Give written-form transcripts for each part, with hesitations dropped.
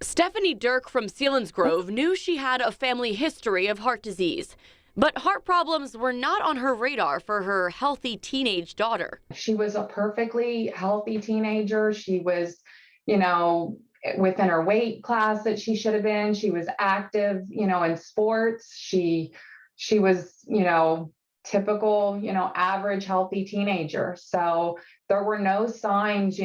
Stephanie Dirk from Selinsgrove knew she had a family history of heart disease, but heart problems were not on her radar for her healthy teenage daughter. She was a perfectly healthy teenager. She was, you know, within her weight class that she should have been. She was active, in sports. She was, typical, average healthy teenager. So there were no signs,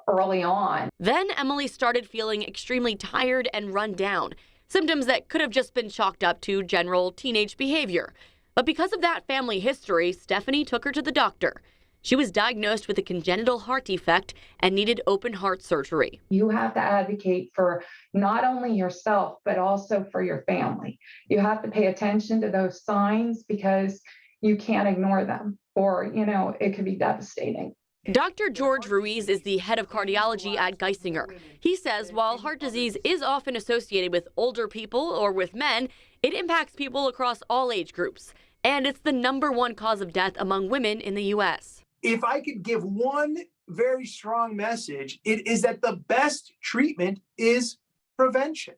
early on. Then Emily started feeling extremely tired and run down, symptoms that could have just been chalked up to general teenage behavior. But because of that family history, Stephanie took her to the doctor. She was diagnosed with a congenital heart defect and needed open heart surgery. You have to advocate for not only yourself, but also for your family. You have to pay attention to those signs because you can't ignore them, or, it could be devastating. Dr. George Ruiz is the head of cardiology at Geisinger. He says while heart disease is often associated with older people or with men, it impacts people across all age groups. And it's the #1 cause of death among women in the U.S. If I could give one very strong message, it is that the best treatment is prevention.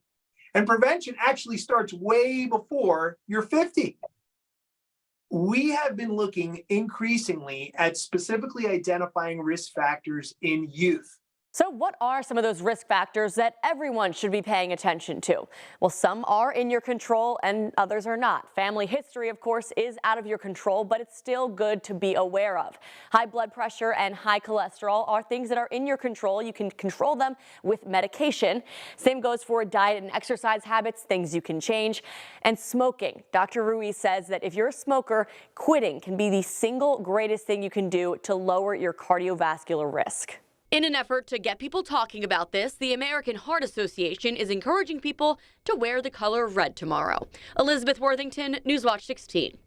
And prevention actually starts way before you're 50. We have been looking increasingly at specifically identifying risk factors in youth. So what are some of those risk factors that everyone should be paying attention to? Well, some are in your control and others are not. Family history, of course, is out of your control, but it's still good to be aware of. High blood pressure and high cholesterol are things that are in your control. You can control them with medication. Same goes for diet and exercise habits, things you can change. And smoking. Dr. Ruiz says that if you're a smoker, quitting can be the single greatest thing you can do to lower your cardiovascular risk. In an effort to get people talking about this, the American Heart Association is encouraging people to wear the color red tomorrow. Elizabeth Worthington, Newswatch 16.